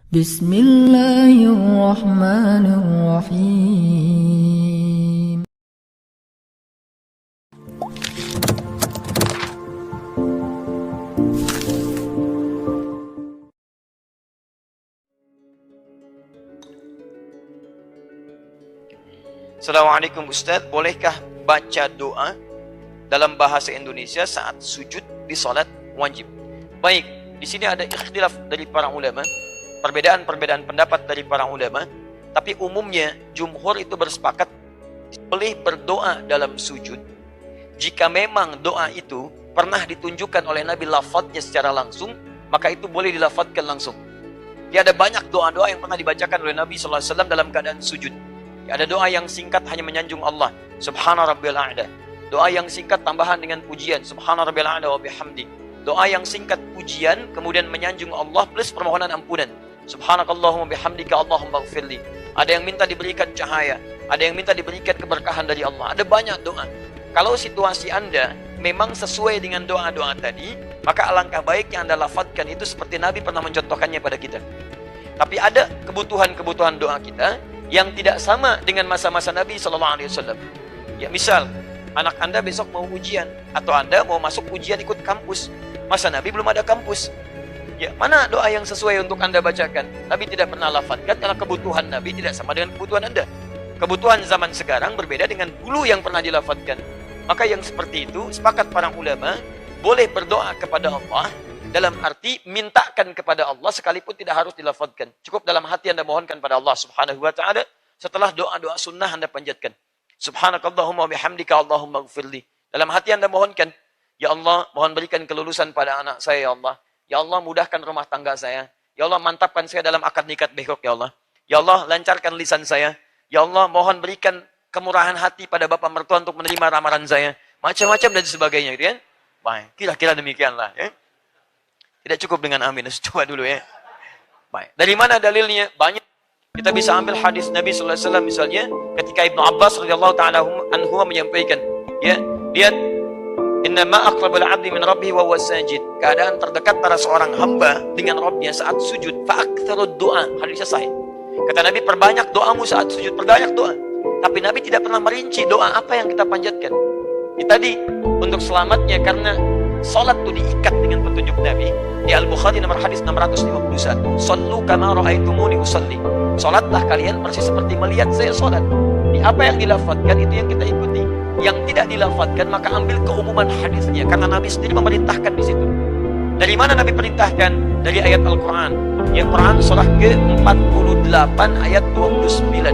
Bismillahirrahmanirrahim. Assalamualaikum Ustaz, bolehkah baca doa dalam bahasa Indonesia saat sujud di salat wajib? Baik, di sini ada ikhtilaf dari para ulama, perbedaan pendapat dari para ulama, tapi umumnya jumhur itu bersepakat boleh berdoa dalam sujud jika memang doa itu pernah ditunjukkan oleh Nabi lafadznya secara langsung, maka itu boleh dilafadzkan langsung. Ya, ada banyak doa-doa yang pernah dibacakan oleh Nabi SAW dalam keadaan sujud. Ada doa yang singkat hanya menyanjung Allah, Subhana Rabbiyal A'la. Doa yang singkat tambahan dengan pujian, Subhana Rabbiyal A'la wa bihamdi. Doa yang singkat pujian kemudian menyanjung Allah plus permohonan ampunan, Subhanakallahumma bihamdika Allahumma ighfirli. Ada yang minta diberikan cahaya, ada yang minta diberikan keberkahan dari Allah. Ada banyak doa. Kalau situasi Anda memang sesuai dengan doa-doa tadi, maka alangkah baiknya Anda lafadzkan itu seperti Nabi pernah mencontohkannya pada kita. Tapi ada kebutuhan-kebutuhan doa kita yang tidak sama dengan masa-masa Nabi SAW. Ya, misal anak Anda besok mau ujian, atau Anda mau masuk ujian ikut kampus. Masa Nabi belum ada kampus. Ya, mana doa yang sesuai untuk Anda bacakan? Nabi tidak pernah lafadzkan karena kebutuhan Nabi tidak sama dengan kebutuhan Anda. Kebutuhan zaman sekarang berbeda dengan dulu yang pernah dilafadzkan. Maka yang seperti itu, sepakat para ulama, boleh berdoa kepada Allah dalam arti mintakan kepada Allah sekalipun tidak harus dilafadzkan. Cukup dalam hati Anda mohonkan pada Allah Subhanahu wa taala. Setelah doa-doa sunnah Anda panjatkan, Subhanakallahumma bihamdika Allahumma ighfirli. Dalam hati Anda mohonkan, ya Allah, mohon berikan kelulusan pada anak saya ya Allah. Ya Allah, mudahkan rumah tangga saya. Ya Allah, mantapkan saya dalam akad nikah besok ya Allah. Ya Allah, lancarkan lisan saya. Ya Allah, mohon berikan kemurahan hati pada bapak mertua untuk menerima ramalan saya. Macam-macam dan sebagainya gitu kan. Baik, kira-kira demikianlah ya. Tidak cukup dengan amin, coba dulu ya. Baik. Dari mana dalilnya? Banyak. Kita bisa ambil hadis Nabi SAW misalnya, ketika Ibnu Abbas radhiyallahu ta'ala anhu menyampaikan, ya, lihat, inna ma aqrabul 'abdi min rabbih wa huwa sajid. Keadaan terdekat para seorang hamba dengan Rabbnya saat sujud, fa aktsarud du'a. Hadisnya sahih. Kata Nabi, perbanyak doamu saat sujud, perbanyak doa. Tapi Nabi tidak pernah merinci doa apa yang kita panjatkan. Ini tadi untuk selamatnya karena salat itu diikat dengan petunjuk Nabi. Di Al-Bukhari nomor hadis 651. Sallu kama ra'aitumuni usalli. Salatlah kalian persis seperti melihat saya salat. Di apa yang dilafadzkan itu yang kita ikuti. Yang tidak dilafadzkan maka ambil keumuman hadisnya karena Nabi sendiri memerintahkan di situ. Dari mana Nabi perintahkan? Dari ayat Al-Qur'an. Yang Quran surah ke-48 ayat 29.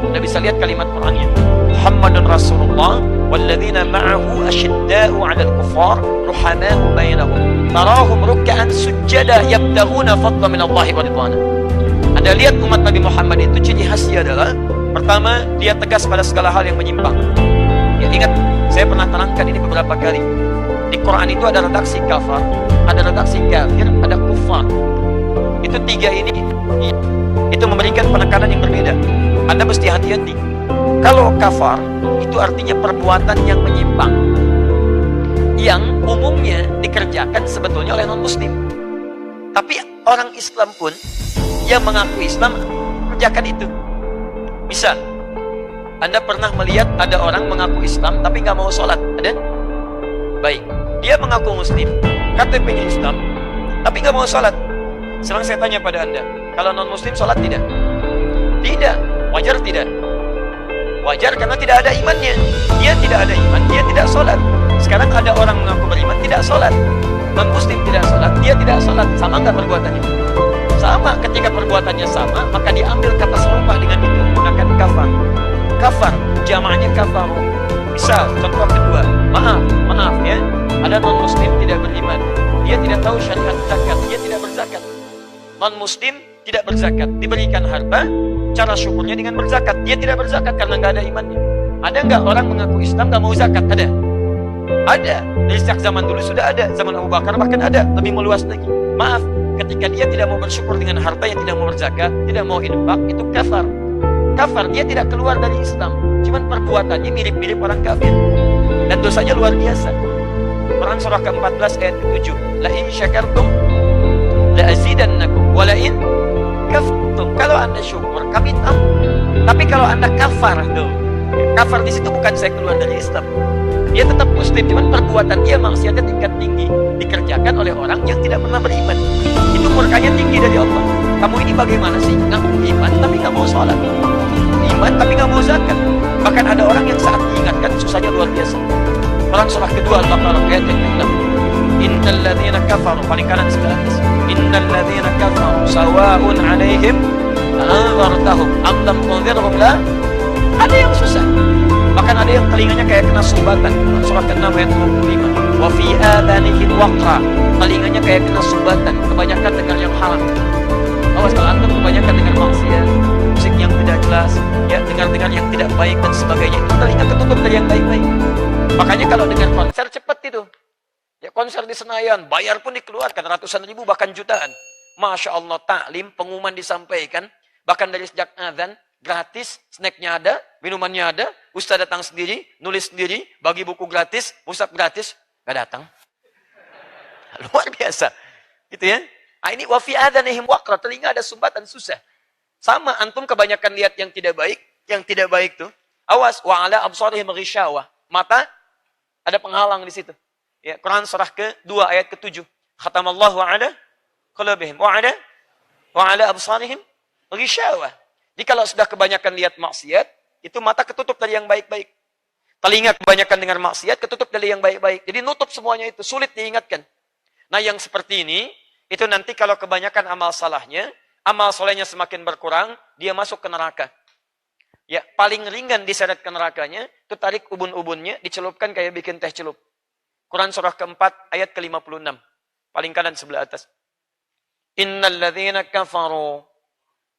Anda bisa lihat kalimat Qur'annya. Muhammadun Rasulullah walladzina ma'ahu asyidda'u 'alal kuffar ruhama'u bainahum tarahum ruk'an sujada yabtaghuna fadlan min Allah wa ridwana. Anda lihat umat Nabi Muhammad itu ciri khasnya adalah pertama, dia tegas pada segala hal yang menyimpang. Ya, ingat, saya pernah terangkan ini beberapa kali. Di Quran itu ada redaksi kafar, ada redaksi kafir, ada kufar. Itu tiga ini itu memberikan penekanan yang berbeda. Anda mesti hati-hati. Kalau kafar itu artinya perbuatan yang menyimpang, yang umumnya dikerjakan sebetulnya oleh non-muslim. Tapi orang Islam pun yang mengaku Islam kerjakan itu. Misal, Anda pernah melihat ada orang mengaku Islam tapi nggak mau sholat, ada? Baik, dia mengaku Muslim, KTP-nya Islam, tapi nggak mau sholat. Sekarang saya tanya pada Anda, kalau non-Muslim sholat tidak? Tidak. Wajar tidak? Wajar karena tidak ada imannya. Dia tidak ada iman, dia tidak sholat. Sekarang ada orang mengaku beriman, tidak sholat. Non-Muslim tidak sholat, dia tidak sholat. Sama nggak perbuatannya? Sama. Ketika perbuatannya sama, maka diambil kata serupa dengan itu, menggunakan kafar. Kafar, jamaahnya kafaru. Misal, contoh kedua, maaf ya, ada non-Muslim tidak beriman. Dia tidak tahu syariat zakat, dia tidak berzakat. Non-Muslim tidak berzakat, diberikan harta, cara syukurnya dengan berzakat. Dia tidak berzakat karena nggak ada imannya. Ada nggak orang mengaku Islam nggak mau zakat? Ada. Ada. Dari sejak zaman dulu sudah ada. Zaman Abu Bakar bahkan ada. Lebih meluas lagi. Maaf, ketika dia tidak mau bersyukur dengan harta yang tidak mau berzakat, tidak mau infak, itu kafar. Kafar, dia tidak keluar dari Islam. Cuman perbuatannya mirip-mirip orang kafir. Dan dosanya luar biasa. Quran surah ke-14 ayat ke-7. La in syakartum la azidannakum wa la in Tapi kalau Anda kafar tuh, kafar di situ bukan saya keluar dari Islam. Dia tetap muslim, cuman perbuatan dia maksiatnya tingkat tinggi, dikerjakan oleh orang yang tidak pernah beriman. Itu murkanya tinggi dari Allah. Kamu ini bagaimana sih? Ngaku iman tapi nggak mau sholat, iman tapi nggak mau zakat. Bahkan ada orang yang saat diingatkan susahnya luar biasa. Quran surah kedua Al-Baqarah ayat yang ke-6. Innal ladzina kafaru, paling kanan sebelah atas. Innal ladzina kafaru sawa'un 'alaihim anzartahum am lam tunzirhum la. Ada yang susah. Bahkan ada yang telinganya kayak kena sumbatan. Surah ke-6 ayat 25. Wa fi adhanihim waqra. Telinganya kayak kena sumbatan, kebanyakan dengar yang haram. Awas kalau antum kebanyakan dengar maksiat, musik yang tidak jelas, ya dengar-dengar yang tidak baik dan sebagainya, itu telinga ketutup dari yang baik-baik. Makanya kalau dengar konser cepat itu. Ya konser di Senayan, bayar pun dikeluarkan ratusan ribu bahkan jutaan. Masya Allah, taklim, pengumuman disampaikan, bahkan dari sejak azan, gratis, snacknya ada, minumannya ada, ustaz datang sendiri, nulis sendiri, bagi buku gratis, musab gratis, gak datang. Luar biasa. Gitu ya. Nah, ini wa fi adhanihim waqra, telinga ada sumbatan, susah. Sama antum kebanyakan lihat yang tidak baik tuh. Awas, wa ala absarihim ghishawah. Mata ada penghalang di situ. Ya, Quran surah ke-2 ayat ke-7. Khatamallahu ala qulubihim wa ala absarihim ghishawah. Jadi kalau sudah kebanyakan lihat maksiat, itu mata ketutup dari yang baik-baik. Telinga kebanyakan dengar maksiat, ketutup dari yang baik-baik. Jadi nutup semuanya itu, sulit diingatkan. Nah, yang seperti ini, itu nanti kalau kebanyakan amal salahnya, amal solehnya semakin berkurang, dia masuk ke neraka. Ya, paling ringan diseret ke nerakanya, itu tarik ubun-ubunnya, dicelupkan kayak bikin teh celup. Quran surah keempat, ayat ke-56. Paling kanan sebelah atas. Innal ladzina kafaru,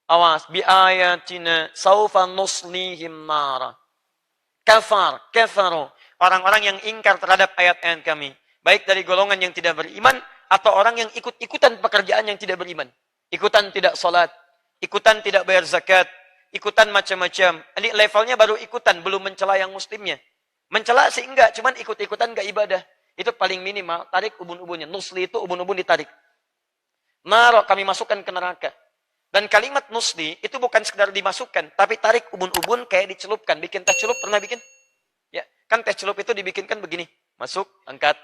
awas, bi ayatina saufa nuslihim nara. Kafaru. Orang-orang yang ingkar terhadap ayat-ayat kami. Baik dari golongan yang tidak beriman, atau orang yang ikut-ikutan pekerjaan yang tidak beriman. Ikutan tidak sholat, ikutan tidak bayar zakat, ikutan macam-macam. Ini levelnya baru ikutan, belum mencela yang muslimnya. Mencela sih enggak, cuman ikut-ikutan enggak ibadah. Itu paling minimal, tarik ubun-ubunnya. Nusli itu ubun-ubun ditarik. Naro, kami masukkan ke neraka. Dan kalimat nusli itu bukan sekedar dimasukkan, tapi tarik ubun-ubun kayak dicelupkan. Bikin teh celup, pernah bikin? Ya, kan teh celup itu dibikinkan begini. Masuk, angkat,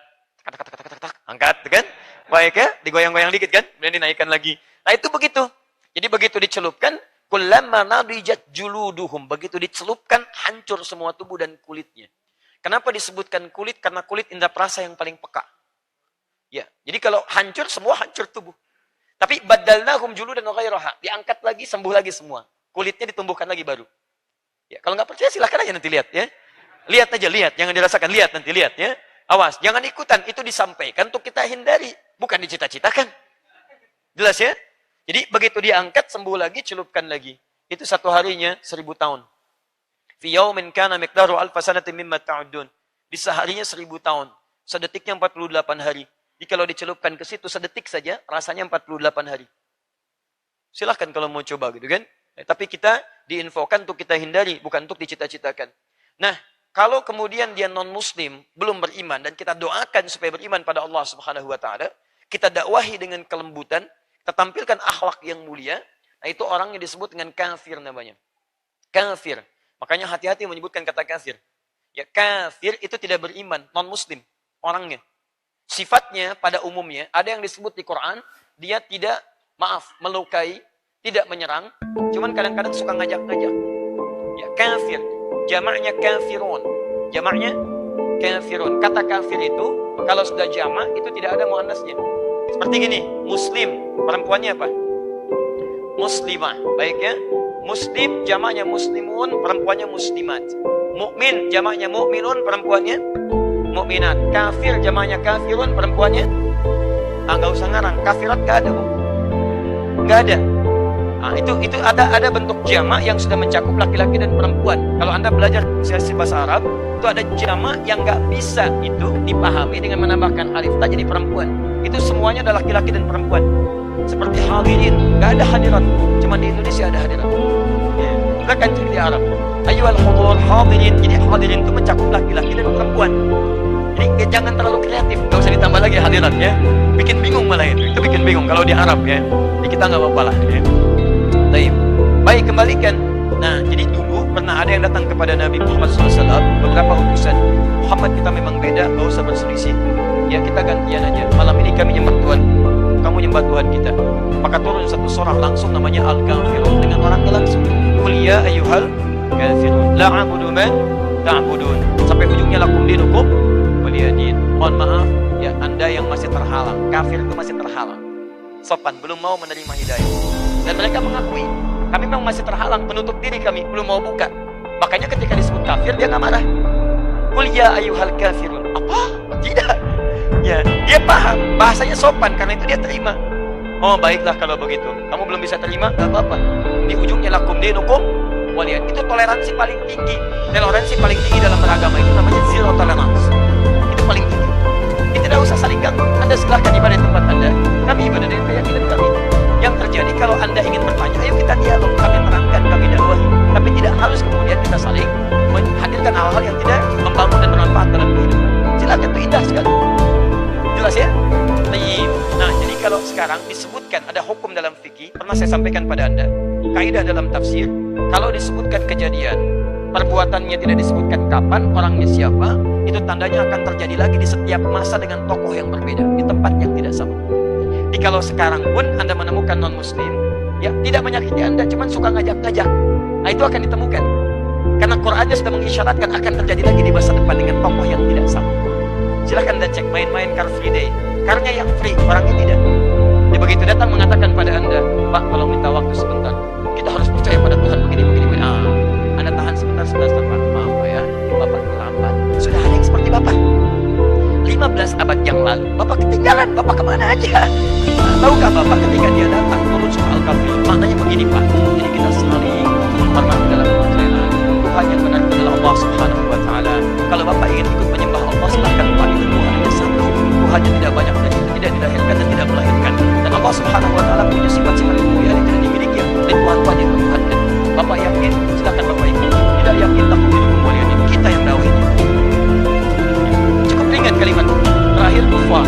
angkat, kan? Baik ya, digoyang-goyang dikit kan? Kemudian dinaikkan lagi. Nah itu begitu. Jadi begitu dicelupkan, kulamma nadijat juluduhum. Begitu dicelupkan, hancur semua tubuh dan kulitnya. Kenapa disebutkan kulit? Karena kulit indera perasa yang paling peka. Ya, jadi kalau hancur, semua hancur tubuh. Tapi badalnahum juludan ghairaha. Diangkat lagi, sembuh lagi semua. Kulitnya ditumbuhkan lagi baru. Ya, kalau nggak percaya silahkan aja nanti lihat ya. Lihat aja, lihat. Jangan dirasakan, lihat nanti, lihat ya. Awas, jangan ikutan. Itu disampaikan untuk kita hindari. Bukan dicita-citakan. Jelas ya? Jadi begitu diangkat, sembuh lagi, celupkan lagi. Itu satu harinya 1000 tahun. Fi yaumin kana miqdaru alfa sanatin mimma ta'udun. Di seharinya 1000 tahun. Sedetiknya 48 hari. Jadi kalau dicelupkan ke situ sedetik saja, rasanya 48 hari. Silahkan kalau mau coba gitu kan. Tapi kita diinfokan untuk kita hindari, bukan untuk dicita-citakan. Nah, kalau kemudian dia non-muslim, belum beriman, dan kita doakan supaya beriman pada Allah Subhanahu wa Ta'ala, kita dakwahi dengan kelembutan, kita tampilkan akhlak yang mulia, nah itu orangnya disebut dengan kafir namanya. Kafir. Makanya hati-hati menyebutkan kata kafir. Ya, kafir itu tidak beriman, non-muslim orangnya. Sifatnya pada umumnya, ada yang disebut di Quran, dia tidak, melukai, tidak menyerang, cuman kadang-kadang suka ngajak-ngajak. Ya, kafir. Jamaknya kafirun. Jamaknya kafirun. Kata kafir itu, kalau sudah jamak, itu tidak ada muannasnya. Seperti gini, muslim, perempuannya apa? Muslimah, baik ya. Muslim, jamaknya muslimun, perempuannya muslimat. Mukmin, jamaknya mukminun, perempuannya mukminat. Kafir, jamaknya kafirun, perempuannya nggak usah ngarang. Kafirat nggak ada, Bu. Nggak ada. Nah, itu ada bentuk jamak yang sudah mencakup laki-laki dan perempuan. Kalau Anda belajar sesi bahasa Arab, itu ada jamak yang nggak bisa itu dipahami dengan menambahkan alif ta jadi perempuan. Itu semuanya adalah laki-laki dan perempuan. Seperti hadirin, nggak ada hadirat, cuma di Indonesia ada hadirat. Ya, kita kan cek di Arab. Ayyuhal hudur hadirin, jadi hadirin itu mencakup laki-laki dan perempuan. Jadi jangan terlalu kreatif, nggak usah ditambah lagi hadirat ya. Bikin bingung malah itu bikin bingung kalau di Arab ya. Jadi kita nggak apa-apa lah ya. Baik, kembalikan. Nah, jadi dulu pernah ada yang datang kepada Nabi Muhammad SAW, beberapa utusan. Muhammad, kita memang beda, gak usah berselisih. Ya, kita gantian aja. Malam ini kami nyembah Tuhan, kamu nyembah Tuhan kita. Maka turun satu surah langsung namanya Al-Kafirun dengan orangnya langsung. Qul ya ayyuhal kafirun la a'budu ma ta'budun. Sampai ujungnya lakum dinukum waliyadin. Mohon maaf ya, Anda yang masih terhalang. Kafir itu masih terhalang. Sopan, belum mau menerima hidayah. Dan mereka mengakui, kami memang masih terhalang, menutup diri kami, belum mau buka. Makanya ketika disebut kafir, dia nggak marah. Qul ya ayyuhal kafirun. Apa? Tidak. Ya, dia paham, bahasanya sopan, karena itu dia terima. Oh, baiklah kalau begitu. Kamu belum bisa terima, nggak apa-apa. Di ujungnya lakum dinukum waliyad. Itu toleransi paling tinggi. Toleransi paling tinggi dalam beragama itu namanya zero tolerance. Itu paling tinggi. Ini tidak usah saling ganggu. Anda silahkan ibadah di tempat Anda. Kami ibadah dengan keyakinan kami. Yang terjadi kalau Anda ingin bertanya, ayo kita dialog. Kami terangkan, kami dakwahi. Tapi tidak harus kemudian kita saling menghadirkan hal-hal yang tidak membangun dan bermanfaat dalam kehidupan. Silakan, itu indah sekali. Jelas ya? Nah, jadi kalau sekarang disebutkan ada hukum dalam fikih, pernah saya sampaikan pada Anda, kaidah dalam tafsir, kalau disebutkan kejadian, perbuatannya tidak disebutkan kapan, orangnya siapa, itu tandanya akan terjadi lagi di setiap masa dengan tokoh yang berbeda, di tempat yang tidak sama. Jadi kalau sekarang pun Anda menemukan non-muslim, ya tidak menyakiti Anda, cuma suka ngajak-ngajak, nah itu akan ditemukan. Karena Qurannya sudah mengisyaratkan akan terjadi lagi di masa depan dengan tokoh yang tidak sama. Silahkan Anda cek main-main Car Free Day. Karnya yang free, orangnya tidak. Dia begitu datang mengatakan pada Anda, Pak, tolong minta waktu sebentar. Kita harus percaya pada Tuhan begini. Anda tahan sebentar, Pak. Maaf Pak ya, Bapak terlambat. Sudah ada yang seperti Bapak. 15 abad yang lalu, Bapak ketinggalan. Bapak kemana aja? Tahukah Bapak ketika dia datang turun surah Al-Kahfi, maknanya begini Pak. Jadi kita saling menghormati dalam percayaan. Tuhan yang benar adalah Allah Subhanahu wa Ta'ala. Kalau Bapak ingin ikut menyembah Allah, silahkan Pak, itu Tuhan yang satu. Tuhan yang tidak banyak dan tidak dilahirkan dan tidak melahirkan. Dan Allah Subhanahu wa Ta'ala punya sifat-sifat kemuliaan yang tidak dimiliki oleh Tuhan yang bertuhankan. Bapak yakin, silakan Bapak ikut. Tidak yakin, takut hidup kemuliaan ini. Kita yang dakwah. Cukup ringan kalimat. Terakhir kufar.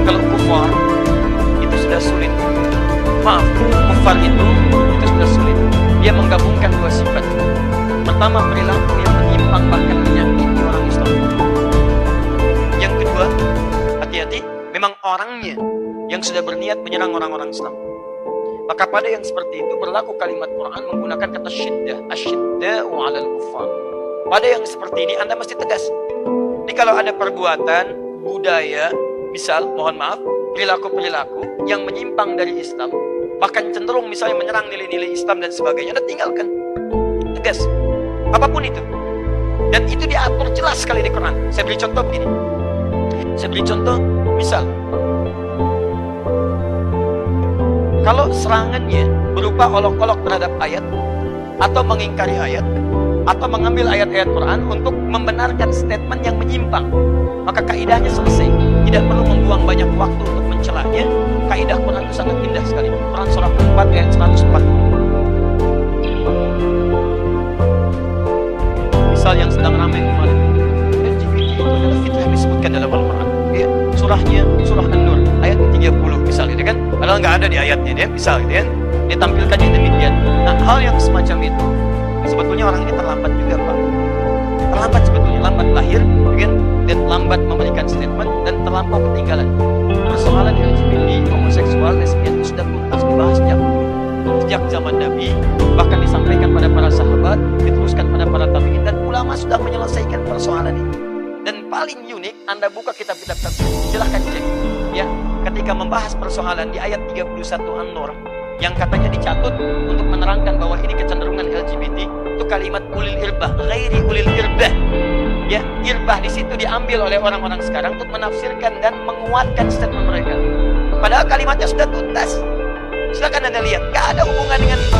Kalau kufar itu sudah sulit. Maaf, kufar itu sudah sulit. Dia menggabungkan dua sifat. Pertama, perilaku yang menyimpang bahkan menyakiti orang Islam. Yang kedua, hati-hati, memang orangnya yang sudah berniat menyerang orang-orang Islam. Maka pada yang seperti itu berlaku kalimat Quran menggunakan kata syiddah, asyidda'u 'alal kuffar. Pada yang seperti ini Anda mesti tegas. Jadi kalau ada perbuatan, budaya, misal, mohon maaf, perilaku-perilaku yang menyimpang dari Islam, bahkan cenderung misalnya menyerang nilai-nilai Islam dan sebagainya, Anda tinggalkan. Tegas. Apapun itu. Dan itu diatur jelas sekali di Quran. Saya beri contoh begini. Saya beri contoh, misal, kalau serangannya berupa olok-olok terhadap ayat, atau mengingkari ayat, atau mengambil ayat-ayat Quran untuk membenarkan statement yang menyimpang, maka kaidahnya selesai. Tidak perlu membuang banyak waktu untuk mencelanya. Kaidah Quran itu sangat indah sekali. Quran surah 4 ayat 104. Misal yang sedang ramai kemarin, LGBT itu adalah fitrah yang disebutkan dalam Al-Quran. Ya, surahnya surah An-Nur ayat 30 misal gitu kan. Padahal nggak ada di ayatnya dia, misal gitu kan. Dia tampilkannya demikian. Nah, hal yang semacam itu sebetulnya orang ini terlambat juga Pak. Terlambat sebetulnya, lambat lahir kan? Dan lambat memberikan statement dan terlampau ketinggalan. Persoalan LGBT, homoseksual, lesbian itu sudah tuntas dibahas sejak zaman Nabi, bahkan disampaikan pada para sahabat, diteruskan pada para tabi'in, dan ulama sudah menyelesaikan persoalan ini. Dan paling unik, Anda buka kitab-kitab tafsir, silahkan cek ya, ketika membahas persoalan di ayat 31 An-Nur yang katanya dicatut untuk menerangkan bahwa ini kecenderungan LGBT, itu kalimat ulil irbah, ghairi ulil irbah. Ya, irbah di situ diambil oleh orang-orang sekarang untuk menafsirkan dan menguatkan statement mereka. Padahal kalimatnya sudah tuntas. Silakan Anda lihat, gak ada hubungan dengan itu.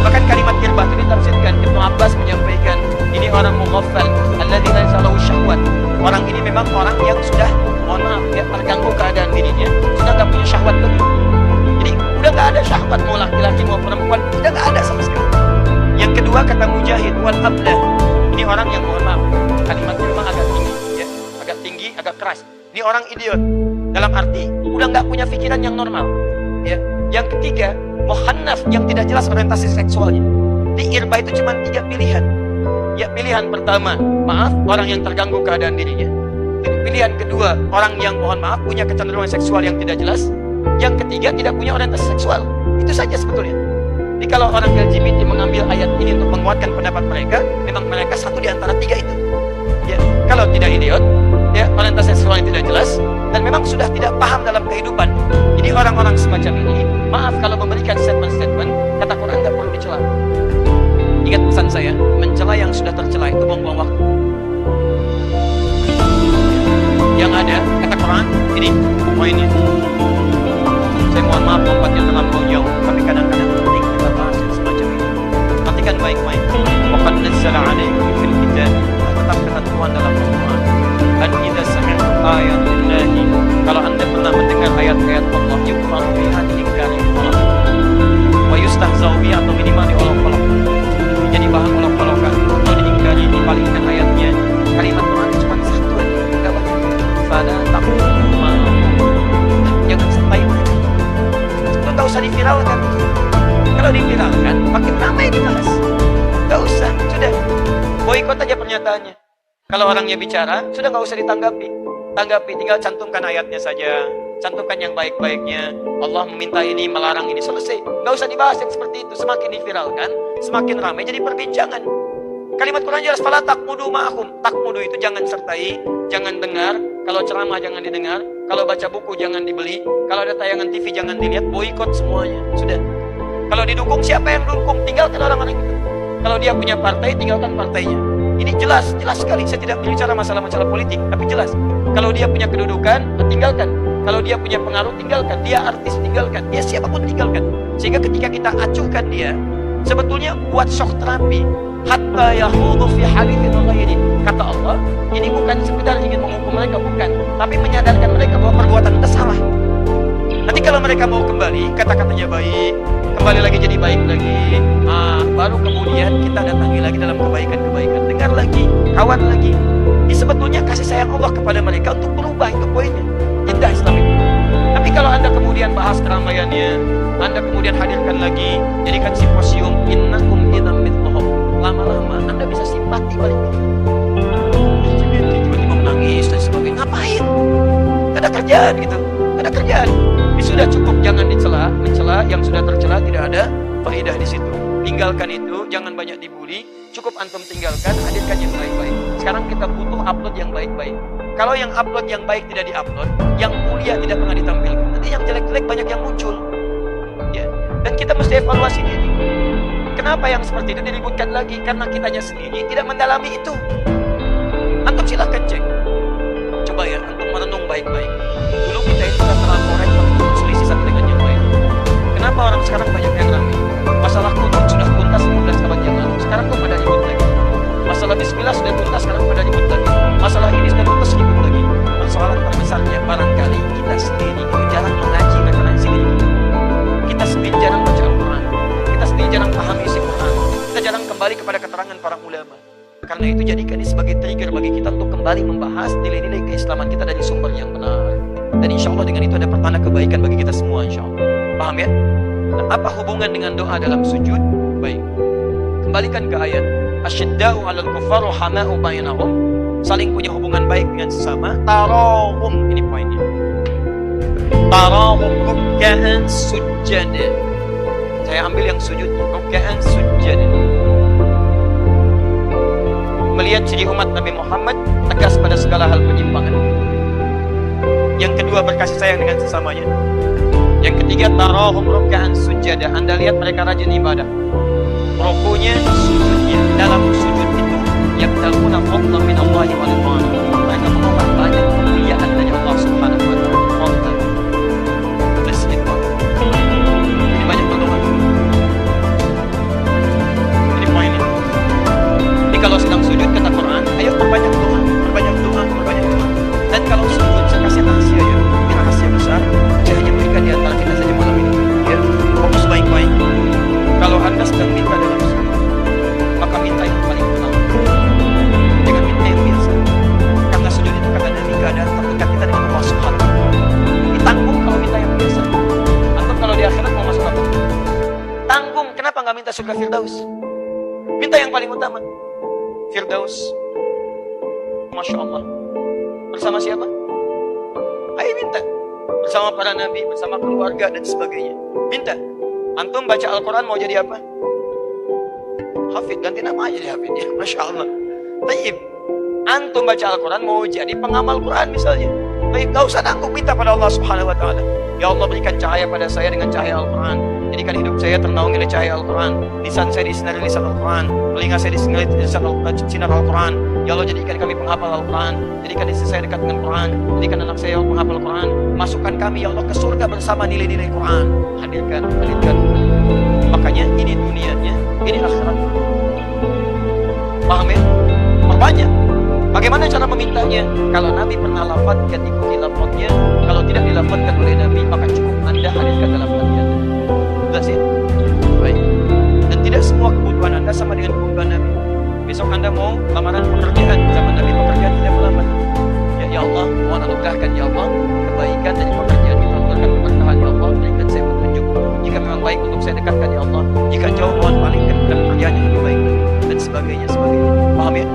Bahkan kalimat irbah itu ditafsirkan. Ibnu Abbas menyampaikan, ini orang mughaffal, alladzina laysa syahwat. Orang ini memang orang yang sudah, mohon maaf ya, terganggu keadaan dirinya, sudah gak punya syahwat lagi. Jadi udah gak ada syahwat, mau laki-laki mau perempuan, udah gak ada sama sekali. Yang kedua kata Mujahid wal ablah. Ini orang yang, mohon maaf, kalimatnya memang agak tinggi ya, agak tinggi, agak keras. Ini orang idiot, dalam arti udah gak punya pikiran yang normal ya. Yang ketiga, muhannaf, yang tidak jelas orientasi seksualnya. Di irba itu cuma 3 pilihan. Ya, pilihan pertama, maaf, orang yang terganggu keadaan dirinya. Pilihan kedua, orang yang mohon maaf punya kecenderungan seksual yang tidak jelas. Yang ketiga, tidak punya orientasi seksual. Itu saja sebetulnya. Jadi kalau orang LGBT mengambil ayat ini untuk menguatkan pendapat mereka, memang mereka satu di antara 3 itu. Ya, kalau tidak idiot, ya orientasi seksual yang tidak jelas, dan memang sudah tidak paham dalam kehidupan. Jadi orang-orang semacam ini, maaf kalau memberikan statement-statement, kata Quran nggak perlu dicela. Ingat pesan saya, mencela yang sudah tercela itu buang-buang waktu. Yang ada, kata Quran, ini poinnya. Saya mohon maaf lompatnya terlampau jauh, tapi kadang-kadang penting kita bahas yang semacam ini. Perhatikan baik-baik. Waqad nazzala 'alaikum fil kitab, tetap ketentuan dalam Al-Quran. Dan idza sami'tum ayatillahi, kalau Anda pernah mendengar ayat-ayat Allah, yukfaru biha, diingkari Allah. Wa yustahzau biha, atau minimal diolok-olok. Jadi bahan olok-olokan atau diingkari, dipalingkan ayatnya. Kalimat Quran cuma satu aja, enggak banyak. Fala taqum ma'hum, jangan sampai mereka. Itu enggak usah diviralkan. Kalau diviralkan, makin ramai dibahas. Enggak usah, sudah. Boikot aja pernyataannya. Kalau orangnya bicara, sudah enggak usah ditanggapi. Tanggapi, tinggal cantumkan ayatnya saja. Cantumkan yang baik-baiknya. Allah meminta ini, melarang ini, selesai. Enggak usah dibahas yang seperti itu. Semakin diviralkan, semakin ramai jadi perbincangan. Kalimat Quran jelas, fala taqmudu ma'ahum. Taqmudu itu jangan sertai, jangan dengar. Kalau ceramah jangan didengar. Kalau baca buku jangan dibeli. Kalau ada tayangan TV jangan dilihat. Boikot semuanya. Sudah. Kalau didukung, siapa yang dukung? Tinggalkan orang-orang itu. Kalau dia punya partai, tinggalkan partainya. Ini jelas sekali. Saya tidak berbicara masalah-masalah politik, tapi jelas. Kalau dia punya kedudukan, tinggalkan. Kalau dia punya pengaruh, tinggalkan. Dia artis, tinggalkan. Dia siapapun, tinggalkan. Sehingga ketika kita acuhkan dia, sebetulnya buat shock terapi. Hatta yahudu fi haditsin ghairi. Kata Allah, ini bukan sekedar ingin menghukum mereka, bukan, tapi menyadarkan mereka bahwa perbuatan itu salah. Nanti kalau mereka mau kembali, kata-katanya baik, kembali lagi jadi baik lagi, baru kemudian kita datangi lagi dalam kebaikan-kebaikan, dengar lagi, kawan lagi. Ini sebetulnya kasih sayang Allah kepada mereka untuk berubah, itu poinnya. Indah Islam itu. Tapi kalau Anda kemudian bahas keramaiannya, Anda kemudian hadirkan lagi, jadikan simposium, innakum idzam mithluhum. Lama-lama Anda bisa simpati balik. Tiba-tiba menangis dan sebagainya. Ngapain? Gak ada kerjaan gitu. Gak ada kerjaan. Ini sudah cukup, jangan dicela. Mencela yang sudah tercela tidak ada faedah di situ. Tinggalkan itu, jangan banyak dibully. Cukup antum tinggalkan, hadirkan yang baik-baik. Sekarang kita butuh upload yang baik-baik. Kalau yang upload yang baik tidak diupload, yang mulia tidak pernah ditampilkan, nanti yang jelek-jelek banyak yang muncul. Ya. Dan kita mesti evaluasi diri. Kenapa yang seperti itu diributkan lagi? Karena kitanya sendiri tidak mendalami itu. Antum silahkan cek. Coba ya, antum merenung baik-baik. Dulu kita itu sudah terlampau repot selisih satu dengan yang lain. Kenapa orang sekarang banyak yang ramai? Masalah kutub sudah tuntas 15 tahun yang lalu. Sekarang kok pada ribut lagi. Masalah bismillah sudah tuntas, sekarang pada ribut lagi. Masalah ini sudah tuntas, ribut lagi. Persoalan terbesarnya barangkali kita sendiri itu jarang mengaji referensi diri kita. Kita sendiri jarang baca Al-Quran. Kita sendiri jarang paham isi Quran. Kita jarang kembali kepada keterangan para ulama. Karena itu jadikan ini sebagai trigger bagi kita untuk kembali membahas nilai-nilai keislaman kita dari sumber yang benar. Dan insya Allah dengan itu ada pertanda kebaikan bagi kita semua, insya Allah. Paham ya? Nah, apa hubungan dengan doa dalam sujud? Baik. Kembalikan ke ayat. Asyidda'u 'alal kuffar rahama'u bainahum. Saling punya hubungan baik dengan sesama. Tarahum, ini poinnya. Tarahum ruk'an sujjada. Saya ambil yang sujud, ruk'an sujjada. Melihat ciri umat Nabi Muhammad tegas pada segala hal penyimpangan. Yang kedua, berkasih sayang dengan sesamanya. Yang ketiga, tarahum ruk'an sujjada. Anda lihat mereka rajin ibadah. Rukunya, sujudnya. Dalam sujud itu, yabtaguna fadlan min Allah wa ridwana. Mereka memohon banyak kemuliaan dari Allah Subhanahu wa taala. Fadlan. Leslikon. Ini banyak berdoa. Ini poinnya. Jadi kalau sedang sujud kata Quran, ayo perbanyak doa, perbanyak doa, perbanyak doa. Dan kalau sujud, saya kasih rahasia ya. Ini rahasia besar. Saya hanya berikan di antara kita saja malam ini. Ya, fokus baik-baik. Kalau Anda sedang minta dalam sujud, maka minta yang paling utama. Jangan minta yang biasa. Karena sujud itu kata Nabi keadaan terdekat kita dengan Allah Subhanahu wa taala. Ditanggung kalau minta yang biasa. Antum kalau di akhirat mau masuk apa? Tanggung. Kenapa nggak minta surga Firdaus? Minta yang paling utama. Firdaus. Masya Allah. Bersama siapa? Ayo minta. Bersama para nabi, bersama keluarga dan sebagainya. Minta. Antum baca Al-Quran mau jadi apa? Hafid, ganti nama aja jadi Hafid ya. Masya Allah. Taib. Antum baca Al-Quran mau jadi pengamal Quran misalnya. Baik, gak usah nanggung, minta pada Allah Subhanahu wa Ta'ala. Ya Allah, berikan cahaya pada saya dengan cahaya Al-Quran. Jadikan hidup saya ternaungi oleh cahaya Al-Quran. Lisan saya disinari lisan Al-Quran. Telinga saya disinari sinar Al-Quran. Ya Allah, jadikan kami penghafal Al-Quran. Jadikan istri saya dekat dengan Quran. Jadikan anak saya penghafal Quran. Masukkan kami ya Allah ke surga bersama nilai-nilai Quran. Hadirkan. Makanya ini dunianya, ini akhirat. Paham ya? Perbanyak. Bagaimana cara memintanya? Kalau Nabi pernah lafadzkan, ikuti lafadznya. Kalau tidak dilafadzkan oleh Nabi, maka cukup Anda hadirkan dalam hati Anda. Jelas ya? Baik. Dan tidak semua kebutuhan Anda sama dengan kebutuhan Nabi. Besok Anda mau lamaran pekerjaan, zaman Nabi pekerjaan tidak melamar. Ya Allah, mohon anugerahkan ya Allah kebaikan dari pekerjaan itu, anugerahkan keberkahan ya Allah, berikan saya petunjuk. Jika memang baik untuk saya dekatkan ya Allah. Jika jauh, mohon palingkan dalam pekerjaan yang lebih baik dan sebagainya. Paham ya?